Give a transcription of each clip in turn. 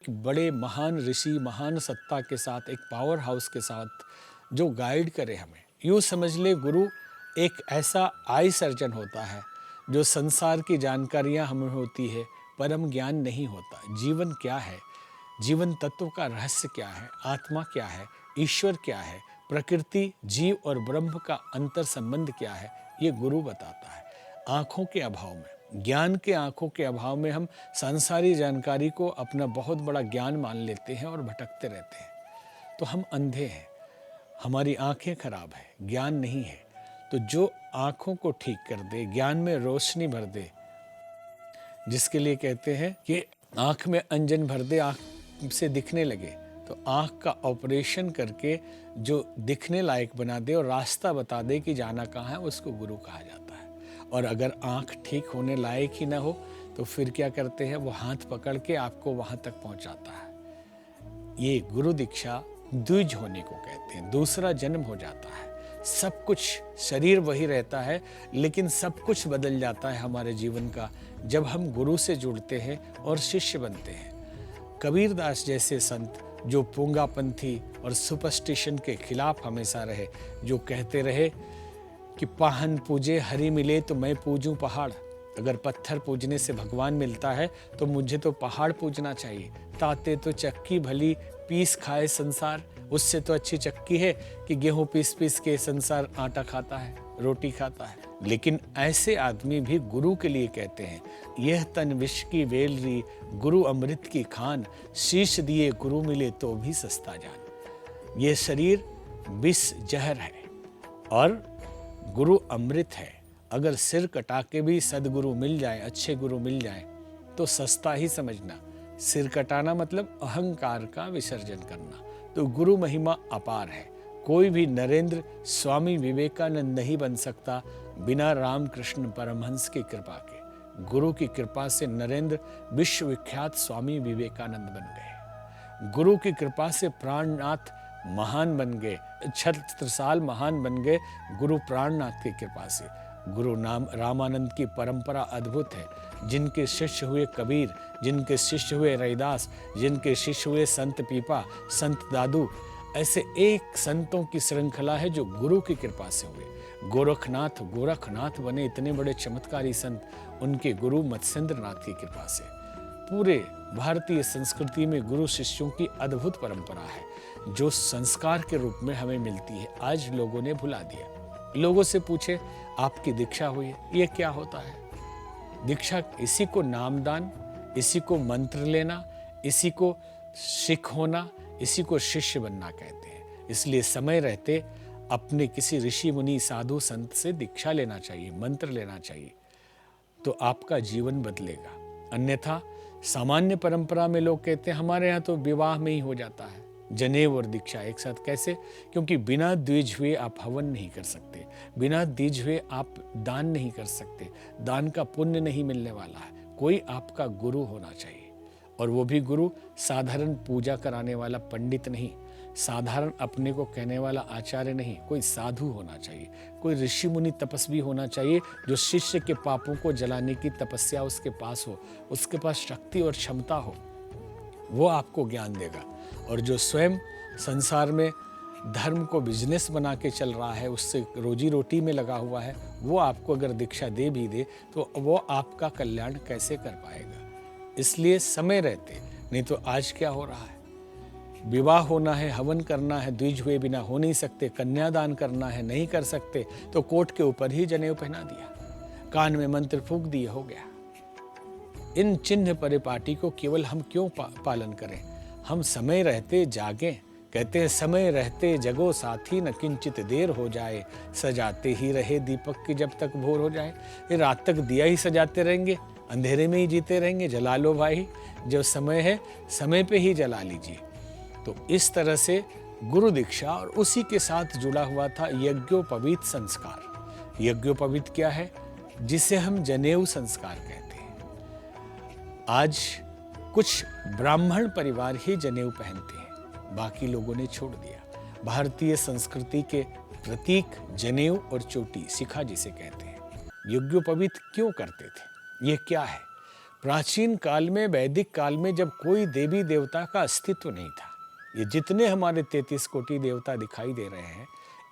एक बड़े महान ऋषि, महान सत्ता के साथ, एक पावर हाउस के साथ जो गाइड करे हमें। यूँ समझ ले, गुरु एक ऐसा आई सर्जन होता है जो संसार की जानकारियाँ हमें होती है, परम ज्ञान नहीं होता। जीवन क्या है, जीवन तत्व का रहस्य क्या है, आत्मा क्या है, ईश्वर क्या है, प्रकृति, जीव और ब्रह्म का अंतर संबंध क्या है, ये गुरु बताता है। आँखों के अभाव में, ज्ञान के आँखों के अभाव में हम सांसारिक जानकारी को अपना बहुत बड़ा ज्ञान मान लेते हैं और भटकते रहते हैं। तो हम अंधे हैं, हमारी आँखें खराब है, ज्ञान नहीं है। तो जो आँखों को ठीक कर दे, ज्ञान में रोशनी भर दे, जिसके लिए कहते हैं कि आँख में अंजन भर दे, आँख से दिखने लगे, तो आँख का ऑपरेशन करके जो दिखने लायक बना दे और रास्ता बता दे कि जाना कहाँ है, उसको गुरु कहा जाता है। और अगर आँख ठीक होने लायक ही ना हो तो फिर क्या करते हैं, वो हाथ पकड़ के आपको वहाँ तक पहुँचाता है। ये गुरु दीक्षा द्विज होने को कहते हैं, दूसरा जन्म हो जाता है। सब कुछ, शरीर वही रहता है लेकिन सब कुछ बदल जाता है हमारे जीवन का जब हम गुरु से जुड़ते हैं और शिष्य बनते हैं। कबीरदास जैसे संत जो पूंगापंथी और सुपरस्टिशन के खिलाफ हमेशा रहे, जो कहते रहे कि पाहन पूजे हरि मिले तो मैं पूजूं पहाड़। अगर पत्थर पूजने से भगवान मिलता है तो मुझे तो पहाड़ पूजना चाहिए। ताते तो चक्की भली पीस खाए संसार, उससे तो अच्छी चक्की है कि गेहूं पीस पीस के संसार आटा खाता है, रोटी खाता है। लेकिन ऐसे आदमी भी गुरु के लिए कहते हैं, यह तन विष की वेलरी, गुरु अमृत की खान, शीश दिए गुरु मिले तो भी सस्ता जान। ये शरीर विष जहर है और गुरु अमृत है। अगर सिर कटा के भी सदगुरु मिल जाए, अच्छे गुरु मिल जाए तो सस्ता ही समझना। सिर कटाना मतलब अहंकार का विसर्जन करना। तो गुरु महिमा अपार है। कोई भी नरेंद्र स्वामी विवेकानंद नहीं बन सकता बिना रामकृष्ण परमहंस की कृपा के। गुरु की कृपा से नरेंद्र विश्वविख्यात स्वामी विवेकानंद बन गए। गुरु की कृपा से प्राणनाथ महान बन गए, छत्रसाल महान बन गए गुरु प्राणनाथ की कृपा से। गुरु नाम रामानंद की परंपरा अद्भुत है। जिनके शिष्य हुए कबीर, जिनके शिष्य हुए रैदास, जिनके शिष्य हुए संत पीपा, संत दादू, ऐसे एक संतों की श्रृंखला है जो गुरु की कृपा से हुए। गोरखनाथ बने इतने बड़े चमत्कारी संत, उनके गुरु मत्स्येंद्रनाथ की कृपा से। पूरे भारतीय संस्कृति में गुरु शिष्यों की अद्भुत परंपरा है जो संस्कार के रूप में हमें मिलती है। आज लोगों ने भुला दिया। लोगों से पूछे, आपकी दीक्षा हुई है, ये क्या होता है? दीक्षा, इसी को नामदान, इसी को मंत्र लेना, इसी को सिख होना, इसी को शिष्य बनना कहते हैं। इसलिए समय रहते अपने किसी ऋषि मुनि साधु संत से दीक्षा लेना चाहिए, मंत्र लेना चाहिए, तो आपका जीवन बदलेगा। अन्यथा सामान्य परंपरा में लोग कहते हैं हमारे यहाँ तो विवाह में ही हो जाता है जनेऊ और दीक्षा एक साथ। कैसे? क्योंकि बिना द्विज हुए आप हवन नहीं कर सकते, बिना द्विज हुए आप दान नहीं कर सकते, दान का पुण्य नहीं मिलने वाला है। कोई आपका गुरु होना चाहिए, और वो भी गुरु साधारण पूजा कराने वाला पंडित नहीं, साधारण अपने को कहने वाला आचार्य नहीं, कोई साधु होना चाहिए, कोई ऋषि मुनि तपस्वी होना चाहिए जो शिष्य के पापों को जलाने की तपस्या उसके पास हो, उसके पास शक्ति और क्षमता हो, वो आपको ज्ञान देगा। और जो स्वयं संसार में धर्म को बिजनेस बना के चल रहा है, उससे रोजी रोटी में लगा हुआ है, वो आपको अगर दीक्षा दे भी दे तो वो आपका कल्याण कैसे कर पाएगा? इसलिए समय रहते, नहीं तो आज क्या हो रहा है, विवाह होना है, हवन करना है, द्विज हुए बिना हो नहीं सकते, कन्यादान करना है, नहीं कर सकते तो कोर्ट के ऊपर ही जनेऊ पहना दिया, कान में मंत्र फूंक दिए, हो गया। इन चिन्ह परिपाटी को केवल हम क्यों पालन करें? हम समय रहते जागें। कहते हैं समय रहते जगो साथी, न किंचित देर हो जाए, सजाते ही रहे दीपक की जब तक भोर हो जाए। ये रात तक दिया ही सजाते रहेंगे, अंधेरे में ही जीते रहेंगे? जला लो भाई, जो समय है समय पे ही जला लीजिए। तो इस तरह से गुरु दीक्षा और उसी के साथ जुड़ा हुआ था यज्ञोपवीत संस्कार। यज्ञोपवीत क्या है? जिसे हम जनेऊ संस्कार कहते हैं। आज कुछ ब्राह्मण परिवार ही जनेऊ पहनते हैं, बाकी लोगों ने छोड़ दिया। भारतीय संस्कृति के प्रतीक जनेऊ और चोटी, शिखा जिसे कहते हैं, यज्ञोपवीत क्यों करते थे? ये क्या है? प्राचीन काल में, वैदिक काल में, जब कोई देवी देवता का अस्तित्व नहीं था, ये जितने हमारे 33 कोटि देवता दिखाई दे रहे हैं,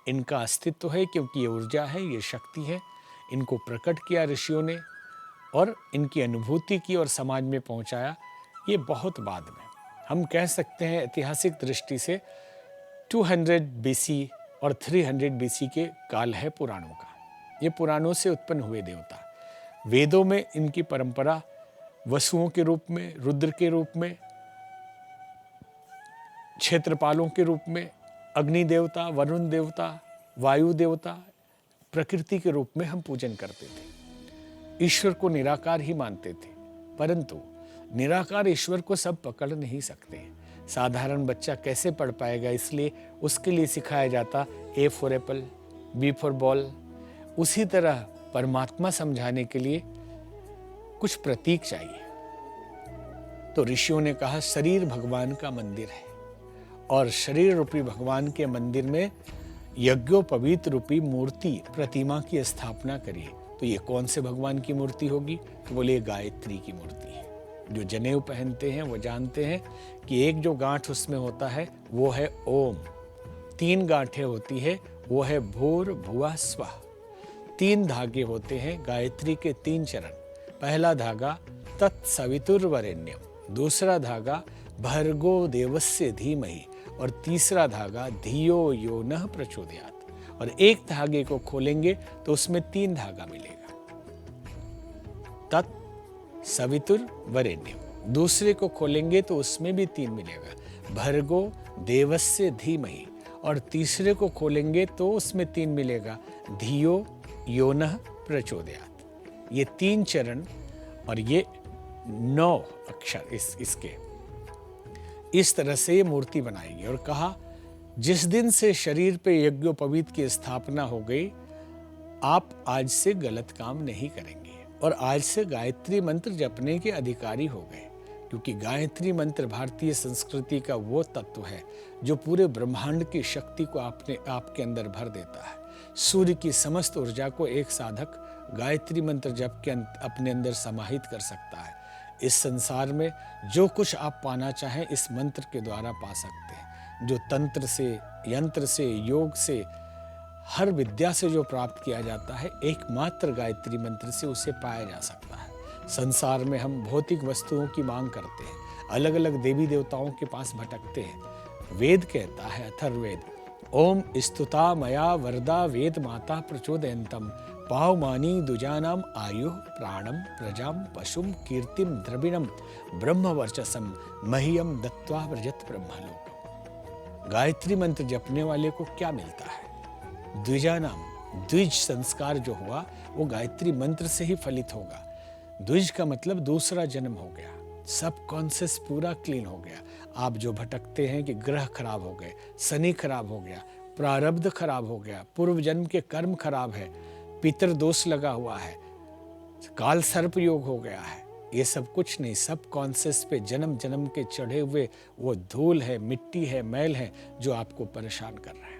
इनका अस्तित्व है, क्योंकि ये ऊर्जा है, ये शक्ति है। इनको प्रकट किया ऋषियों ने और इनकी अनुभूति की और समाज में पहुंचाया, ये बहुत बाद में। हम कह सकते हैं ऐतिहासिक दृष्टि से 200 बीसी और 300 बीसी के काल है पुराणों का। ये पुराणों से उत्पन्न हुए देवता। वेदों में इनकी परंपरा वसुओं के रूप में, रुद्र के रूप में, क्षेत्रपालों के रूप में, अग्नि देवता, वरुण देवता, वायु देवता, प्रकृति के रूप में हम पूजन करते थे। ईश्वर को निराकार ही मानते थे, परंतु निराकार ईश्वर को सब पकड़ नहीं सकते। साधारण बच्चा कैसे पढ़ पाएगा, इसलिए उसके लिए सिखाया जाता A for apple, B for ball. उसी तरह परमात्मा समझाने के लिए कुछ प्रतीक चाहिए। तो ऋषियों ने कहा शरीर भगवान का मंदिर है और शरीर रूपी भगवान के मंदिर में यज्ञोपवीत रूपी मूर्ति, प्रतिमा की स्थापना करिए। तो ये कौन से भगवान की मूर्ति होगी? तो बोले गायत्री की मूर्ति है। जो जनेऊ पहनते हैं वो जानते हैं कि एक जो गांठ उसमें होता है वो है ओम, 3 गांठें होती है वो है भूर भुवा स्वः। 3 धागे होते हैं गायत्री के, 3 चरण। पहला धागा तत्सवितुर्वरेण्यम, दूसरा धागा भर्गो देवस्य धीमहि और तीसरा धागा धियो यो नः प्रचोदयात्। और एक धागे को खोलेंगे तो उसमें 3 धागा मिलेगा, तत्सवितुर्वरेण्यम। दूसरे को खोलेंगे तो उसमें भी 3 मिलेगा, भर्गो देवस्य धीमहि। और तीसरे को खोलेंगे तो उसमें 3 मिलेगा, धियो यो नः प्रचोदयात्। ये 3 चरण और ये 9 अक्षर इसके। इस तरह से ये मूर्ति बनाएगी। और कहा जिस दिन से शरीर पे यज्ञोपवीत की स्थापना हो गई, आप आज से गलत काम नहीं करेंगे और आज से गायत्री मंत्र जपने के अधिकारी हो गए। क्योंकि गायत्री मंत्र भारतीय संस्कृति का वो तत्व है जो पूरे ब्रह्मांड की शक्ति को आपके अंदर भर देता है। सूर्य की समस्त ऊर्जा को एक साधक गायत्री मंत्र जप के अपने अंदर समाहित कर सकता है। इस संसार में जो कुछ आप पाना चाहें इस मंत्र के द्वारा पा सकते हैं। जो तंत्र से, यंत्र से, योग से, हर विद्या से जो प्राप्त किया जाता है, एकमात्र गायत्री मंत्र से उसे पाया जा सकता है। संसार में हम भौतिक वस्तुओं की मांग करते हैं, अलग अलग देवी देवताओं के पास भटकते हैं। वेद कहता है, अथर्ववेद, ओम स्तुता मया वरदा वेद माता प्रचोदयन्तम पावमानी दुजानाम आयु प्राणम प्रजाम पशुम कीर्तिम द्रविणम ब्रह्मवर्चसम मह्यम दत्वा व्रजत ब्रह्मलोकम। गायत्री मंत्र जपने वाले को क्या मिलता है? द्विजानाम, द्विज संस्कार जो हुआ वो गायत्री मंत्र से ही फलित होगा। द्विज का मतलब दूसरा जन्म हो गया, सब कॉन्शियस पूरा क्लीन हो गया। आप जो भटकते हैं कि ग्रह खराब हो गए, शनि खराब हो गया, प्रारब्ध खराब हो गया, पूर्व जन्म के कर्म खराब है, पितर दोष लगा हुआ है, काल सर्प योग हो गया है, ये सब कुछ नहीं, सब कॉन्शियस पे जन्म जन्म के चढ़े हुए वो धूल है, मिट्टी है, मैल है जो आपको परेशान कर रहा है।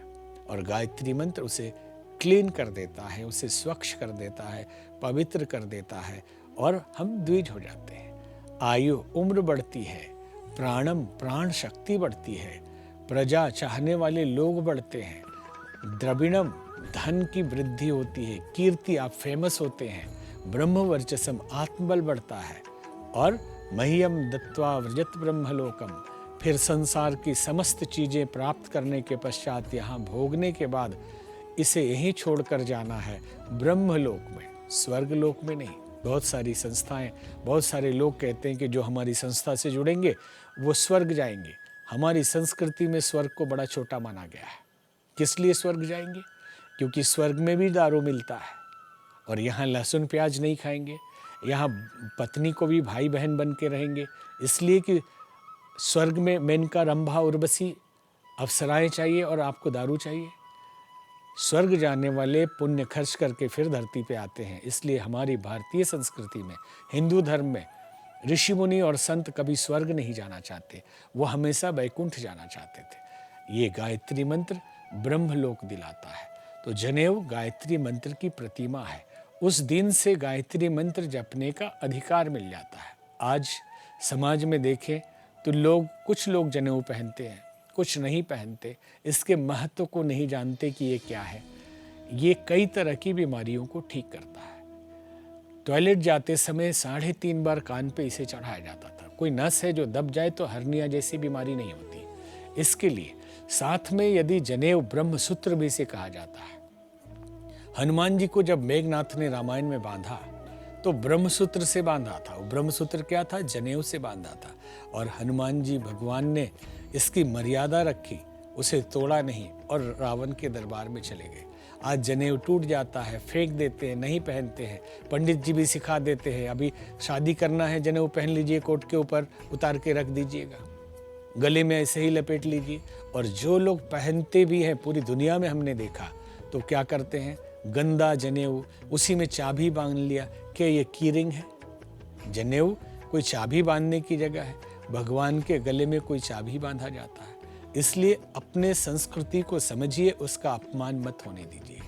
और गायत्री मंत्र उसे क्लीन कर देता है, उसे स्वच्छ कर देता है, पवित्र कर देता है और हम द्विज हो जाते हैं। आयु, उम्र बढ़ती है, प्राणम, प्राण शक्ति बढ़ती है, प्रजा, चाहने वाले लोग बढ़ते हैं, द्रविणम, धन की वृद्धि होती है, कीर्ति, आप फेमस होते हैं, ब्रह्मवर्चसम, आत्मबल बढ़ता है और मह्यम दत्वा व्रजत ब्रह्मलोकम, फिर संसार की समस्त चीजें प्राप्त करने के पश्चात यहाँ भोगने के बाद इसे यहीं छोड़कर जाना है ब्रह्मलोक में, स्वर्गलोक में नहीं। बहुत सारी संस्थाएं, बहुत सारे लोग कहते हैं कि जो हमारी संस्था से जुड़ेंगे वो स्वर्ग जाएंगे। हमारी संस्कृति में स्वर्ग को बड़ा छोटा माना गया है। किस लिए स्वर्ग जाएंगे? क्योंकि स्वर्ग में भी दारू मिलता है और यहाँ लहसुन प्याज नहीं खाएंगे, यहाँ पत्नी को भी भाई बहन बन के रहेंगे, इसलिए कि स्वर्ग में मेनका, रंभा, उर्वशी, अप्सराएं चाहिए और आपको दारू चाहिए। स्वर्ग जाने वाले पुण्य खर्च करके फिर धरती पे आते हैं। इसलिए हमारी भारतीय संस्कृति में, हिंदू धर्म में ऋषि मुनि और संत कभी स्वर्ग नहीं जाना चाहते, वो हमेशा वैकुंठ जाना चाहते थे। ये गायत्री मंत्र ब्रह्मलोक दिलाता है। तो जनेऊ गायत्री मंत्र की प्रतिमा है। उस दिन से गायत्री मंत्र जपने का अधिकार मिल जाता है। आज समाज में देखें तो कुछ लोग जनेऊ पहनते हैं, कुछ नहीं पहनते। इसके महत्व को नहीं जानते कि ये क्या है। ये कई तरह की बीमारियों को ठीक करता है। टॉयलेट जाते समय 3.5 बार कान पे इसे चढ़ाया जाता था। कोई नस है जो दब जाए तो हर्निया जैसी बीमारी नहीं होती। इसके लिए साथ में यदि जनेऊ ब्रह्मसूत्र भी इसे कहा जाता है। हनुमान जी को जब मेघनाथ ने रामायण में बांधा तो ब्रह्मसूत्र से बांधा था। वो ब्रह्मसूत्र क्या था? जनेऊ से बांधा था। और हनुमान जी भगवान ने इसकी मर्यादा रखी, उसे तोड़ा नहीं और रावण के दरबार में चले गए। आज जनेऊ टूट जाता है, फेंक देते हैं, नहीं पहनते हैं। पंडित जी भी सिखा देते हैं, अभी शादी करना है जनेऊ पहन लीजिए, कोट के ऊपर उतार के रख दीजिएगा, गले में ऐसे ही लपेट लीजिए। और जो लोग पहनते भी हैं, पूरी दुनिया में हमने देखा, तो क्या करते हैं? गंदा जनेऊ, उसी में चाबी बांध लिया। क्या ये कीरिंग है? जनेऊ कोई चाबी बांधने की जगह है। भगवान के गले में कोई चाबी बांधा जाता है। इसलिए अपने संस्कृति को समझिए, उसका अपमान मत होने दीजिए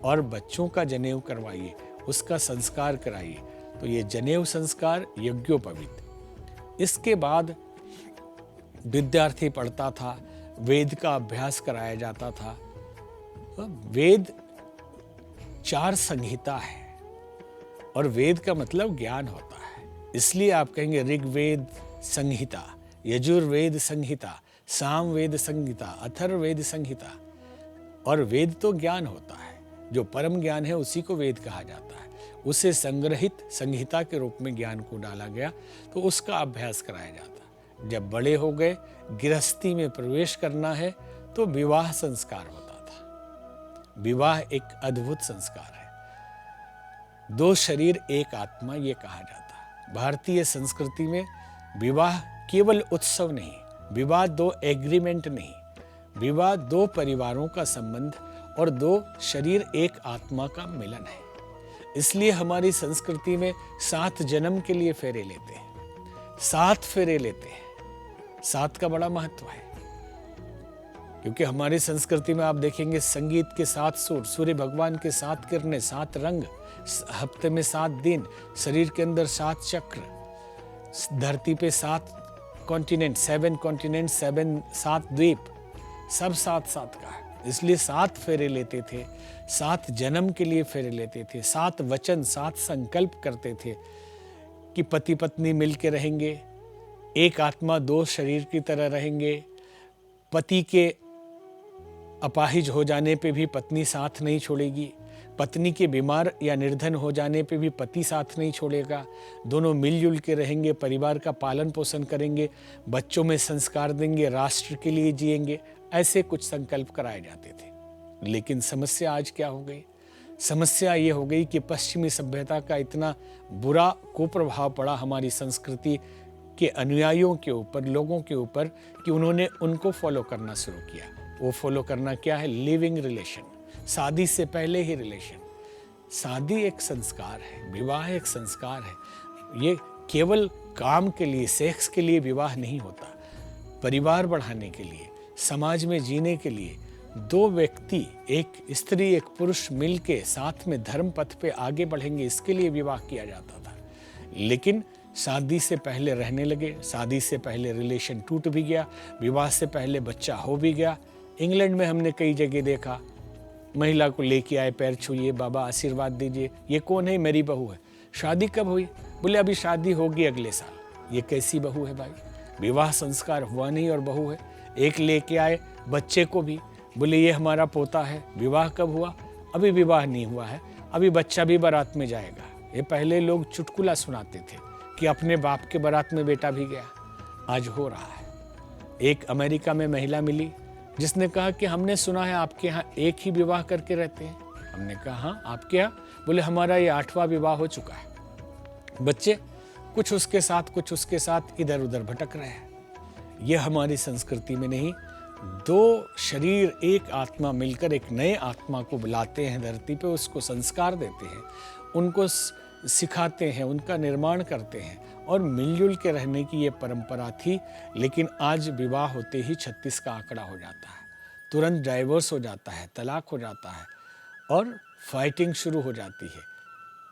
और बच्चों का जनेऊ करवाइए, उसका संस्कार कराइए। तो ये जनेऊ संस्कार यज्ञोपवीत। इसके बाद विद्यार्थी पढ़ता था, वेद का अभ्यास कराया जाता था। वेद 4 संहिता है और वेद का मतलब ज्ञान होता है। इसलिए आप कहेंगे ऋग्वेद संहिता, यजुर्वेद संहिता, सामवेद संहिता, अथर्ववेद संहिता। और वेद तो ज्ञान होता है, जो परम ज्ञान है उसी को वेद कहा जाता है। उसे संग्रहित संहिता के रूप में ज्ञान को डाला गया, तो उसका अभ्यास कराया जाता। जब बड़े हो गए, गृहस्थी में प्रवेश करना है, तो विवाह संस्कार होता था। विवाह एक अद्भुत संस्कार है। 2 शरीर एक आत्मा, ये कहा जाता है। भारतीय संस्कृति में विवाह केवल उत्सव नहीं, विवाह 2 एग्रीमेंट नहीं, विवाह 2 परिवारों का संबंध और 2 शरीर एक आत्मा का मिलन है। इसलिए हमारी संस्कृति में 7 जन्म के लिए फेरे लेते हैं, 7 फेरे लेते हैं। 7 का बड़ा महत्व है, क्योंकि हमारी संस्कृति में आप देखेंगे संगीत के 7 सुर, सूर्य भगवान के 7 किरणें, 7 रंग, हफ्ते में 7 दिन, शरीर के अंदर 7 चक्र, धरती पे 7 कॉन्टिनेंट, 7 कॉन्टिनेंट, 7 द्वीप, सब 7 का है। इसलिए 7 फेरे लेते थे, 7 जन्म के लिए फेरे लेते थे, 7 वचन, 7 संकल्प करते थे कि पति पत्नी मिलके रहेंगे, एक आत्मा 2 शरीर की तरह रहेंगे। पति के अपाहिज हो जाने पे भी पत्नी साथ नहीं छोड़ेगी, पत्नी के बीमार या निर्धन हो जाने पे भी पति साथ नहीं छोड़ेगा। दोनों मिलजुल के रहेंगे, परिवार का पालन पोषण करेंगे, बच्चों में संस्कार देंगे, राष्ट्र के लिए जिएंगे। ऐसे कुछ संकल्प कराए जाते थे। लेकिन समस्या आज क्या हो गई? समस्या ये हो गई कि पश्चिमी सभ्यता का इतना बुरा कुप्रभाव पड़ा हमारी संस्कृति के अनुयायियों के ऊपर, लोगों के ऊपर, कि उन्होंने उनको फॉलो करना शुरू किया। वो फॉलो करना क्या है? लिविंग रिलेशन, शादी से पहले ही रिलेशन। शादी एक संस्कार है, विवाह एक संस्कार है। ये केवल काम के लिए, सेक्स के लिए विवाह नहीं होता। परिवार बढ़ाने के लिए, समाज में जीने के लिए 2 व्यक्ति, एक स्त्री एक पुरुष मिलके साथ में धर्म पथ पे आगे बढ़ेंगे, इसके लिए विवाह किया जाता था। लेकिन शादी से पहले रहने लगे, शादी से पहले रिलेशन टूट भी गया, विवाह से पहले बच्चा हो भी गया। इंग्लैंड में हमने कई जगह देखा, महिला को लेके आए, पैर छूइए, बाबा आशीर्वाद दीजिए, ये कौन है? मेरी बहू है। शादी कब हुई? बोले अभी शादी होगी अगले साल। ये कैसी बहू है भाई? विवाह संस्कार हुआ नहीं और बहू है। एक लेके आए बच्चे को भी, बोले ये हमारा पोता है। विवाह कब हुआ? अभी विवाह नहीं हुआ है, अभी बच्चा भी बारात में जाएगा। ये पहले लोग चुटकुला सुनाते थे कि अपने बाप के बारात में बेटा भी गया। आज हो रहा है। एक अमेरिका में महिला मिली जिसने कहा कि हमने सुना है आपके यहाँ एक ही विवाह करके रहते हैं। हमने कहा हाँ, आपके यहाँ? बोले हमारा ये 8वां विवाह हो चुका है। बच्चे कुछ उसके साथ, कुछ उसके साथ इधर उधर भटक रहे हैं। यह हमारी संस्कृति में नहीं। 2 शरीर एक आत्मा मिलकर एक नए आत्मा को बुलाते हैं धरती पे, उसको संस्कार देते हैं, उनको सिखाते हैं, उनका निर्माण करते हैं और मिलजुल के रहने की ये परंपरा थी। लेकिन आज विवाह होते ही 36 का आंकड़ा हो जाता है, तुरंत डाइवोर्स हो जाता है, तलाक हो जाता है और फाइटिंग शुरू हो जाती है,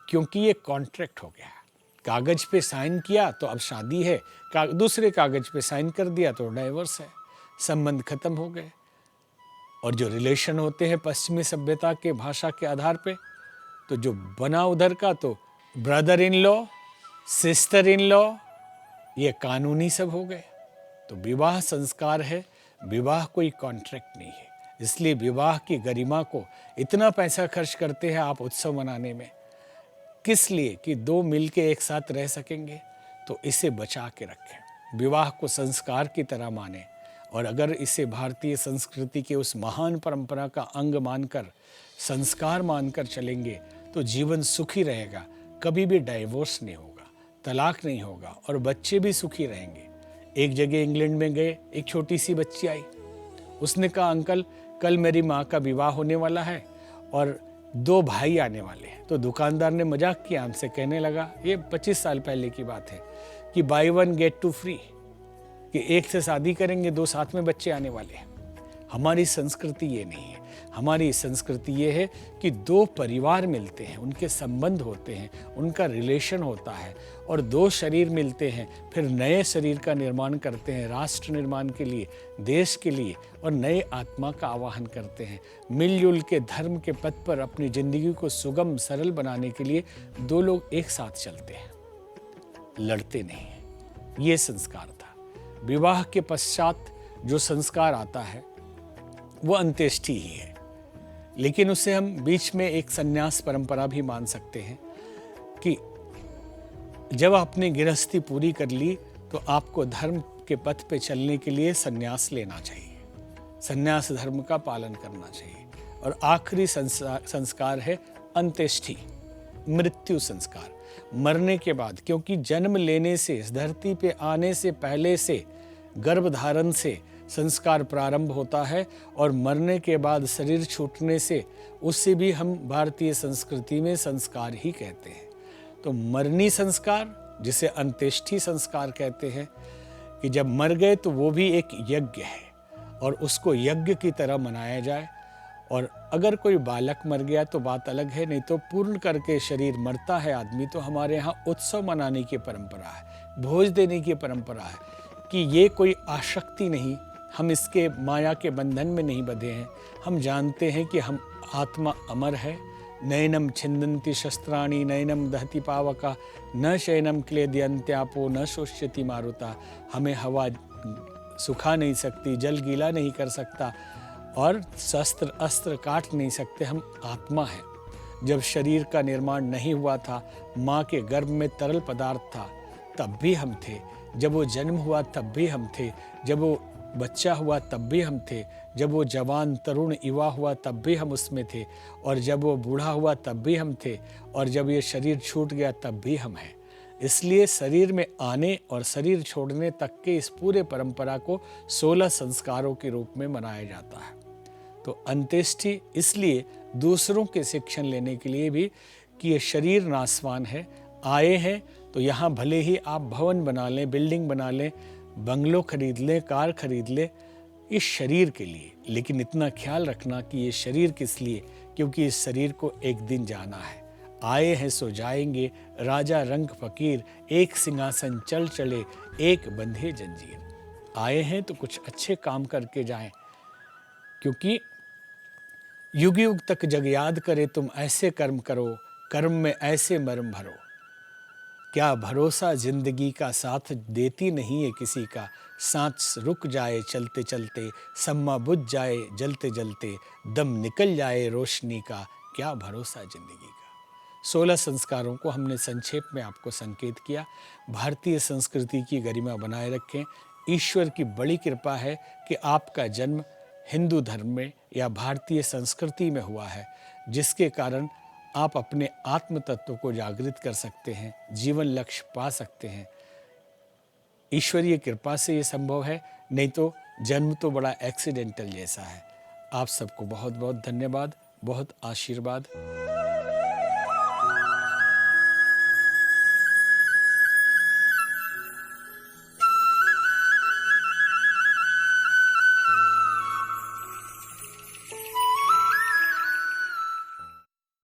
क्योंकि ये कॉन्ट्रैक्ट हो गया है। कागज पे साइन किया तो अब शादी है, दूसरे कागज पे साइन कर दिया तो डाइवोर्स है, संबंध खत्म हो गए। और जो रिलेशन होते हैं पश्चिमी सभ्यता के भाषा के आधार पे, तो जो बना उधर का तो brother in law, sister in law, ये कानूनी सब हो गए। तो विवाह संस्कार है, विवाह कोई कॉन्ट्रैक्ट नहीं है। इसलिए विवाह की गरिमा को इतना पैसा खर्च करते हैं आप उत्सव मनाने में, किस लिए? कि दो मिलके एक साथ रह सकेंगे। तो इसे बचा के रखें, विवाह को संस्कार की तरह माने, और अगर इसे भारतीय संस्कृति के उस महान परंपरा का अंग मानकर, संस्कार मानकर चलेंगे तो जीवन सुखी रहेगा, कभी भी डाइवोर्स नहीं होगा, तलाक नहीं होगा, और बच्चे भी सुखी रहेंगे। एक जगह इंग्लैंड में गए, एक छोटी सी बच्ची आई, उसने कहा अंकल कल मेरी माँ का विवाह होने वाला है और 2 भाई आने वाले हैं। तो दुकानदार ने मजाक किया हमसे, कहने लगा, ये 25 साल पहले की बात है, कि बाय 1 गेट 2 फ्री, कि एक से शादी करेंगे 2 साथ में बच्चे आने वाले हैं। हमारी संस्कृति ये नहीं है। हमारी संस्कृति ये है कि 2 परिवार मिलते हैं, उनके संबंध होते हैं, उनका रिलेशन होता है, और 2 शरीर मिलते हैं, फिर नए शरीर का निर्माण करते हैं, राष्ट्र निर्माण के लिए, देश के लिए, और नए आत्मा का आवाहन करते हैं। मिलजुल के धर्म के पथ पर अपनी जिंदगी को सुगम सरल बनाने के लिए 2 लोग एक साथ चलते हैं, लड़ते नहीं हैं। ये संस्कार था। विवाह के पश्चात जो संस्कार आता है वो अंत्येष्टि ही है, लेकिन उसे हम बीच में एक संन्यास परंपरा भी मान सकते हैं कि जब आपने गृहस्थी पूरी कर ली तो आपको धर्म के पथ पे चलने के लिए संन्यास लेना चाहिए, संन्यास धर्म का पालन करना चाहिए। और आखिरी संस्कार है अंत्येष्टि, मृत्यु संस्कार, मरने के बाद। क्योंकि जन्म लेने से, इस धरती पे आने से पहले से, गर्भधारण से संस्कार प्रारंभ होता है, और मरने के बाद शरीर छूटने से, उससे भी हम भारतीय संस्कृति में संस्कार ही कहते हैं। तो मरनी संस्कार, जिसे अंत्येष्टि संस्कार कहते हैं, कि जब मर गए तो वो भी एक यज्ञ है, और उसको यज्ञ की तरह मनाया जाए। और अगर कोई बालक मर गया तो बात अलग है, नहीं तो पूर्ण करके शरीर मरता है आदमी, तो हमारे यहाँ उत्सव मनाने की परंपरा है, भोज देने की परंपरा है, कि ये कोई आसक्ति नहीं, हम इसके माया के बंधन में नहीं बंधे हैं। हम जानते हैं कि हम आत्मा अमर है। नैनम छिन्दन्ति शस्त्राणि नैनम दहति पावका न शयनम क्लेदयन्त्यापो न शोष्यति मारुता। हमें हवा सुखा नहीं सकती, जल गीला नहीं कर सकता, और शस्त्र अस्त्र काट नहीं सकते। हम आत्मा हैं। जब शरीर का निर्माण नहीं हुआ था, माँ के गर्भ में तरल पदार्थ था, तब भी हम थे। जब वो जन्म हुआ तब भी हम थे। जब वो बच्चा हुआ तब भी हम थे। जब वो जवान तरुण युवा हुआ तब भी हम उसमें थे। और जब वो बूढ़ा हुआ तब भी हम थे। और जब ये शरीर छूट गया तब भी हम हैं। इसलिए शरीर में आने और शरीर छोड़ने तक के इस पूरे परंपरा को 16 संस्कारों के रूप में मनाया जाता है। तो अंत्येष्टि इसलिए दूसरों के शिक्षण लेने के लिए भी कि ये शरीर नाशवान है, आए हैं तो यहाँ भले ही आप भवन बना लें, बिल्डिंग बना लें, बंगलो खरीद लें, कार खरीद लें, इस शरीर के लिए, लेकिन इतना ख्याल रखना कि ये शरीर किस लिए, क्योंकि इस शरीर को एक दिन जाना है। आए हैं सो जाएंगे, राजा रंग फकीर, एक सिंहासन चल चले, एक बंधे जंजीर। आए हैं तो कुछ अच्छे काम करके जाएं, क्योंकि युग युग तक जग याद करे, तुम ऐसे कर्म करो, कर्म में ऐसे मर्म भरो। क्या भरोसा जिंदगी का, साथ देती नहीं है किसी का। सांस रुक जाए चलते चलते, सम्मा बुझ जाए जलते जलते, दम निकल जाए रोशनी का, क्या भरोसा जिंदगी का। 16 संस्कारों को हमने संक्षेप में आपको संकेत किया। भारतीय संस्कृति की गरिमा बनाए रखें। ईश्वर की बड़ी कृपा है कि आपका जन्म हिंदू धर्म में या भारतीय संस्कृति में हुआ है, जिसके कारण आप अपने आत्म तत्व को जागृत कर सकते हैं, जीवन लक्ष्य पा सकते हैं। ईश्वरीय कृपा से ये संभव है, नहीं तो जन्म तो बड़ा एक्सीडेंटल जैसा है। आप सबको बहुत बहुत धन्यवाद, बहुत आशीर्वाद।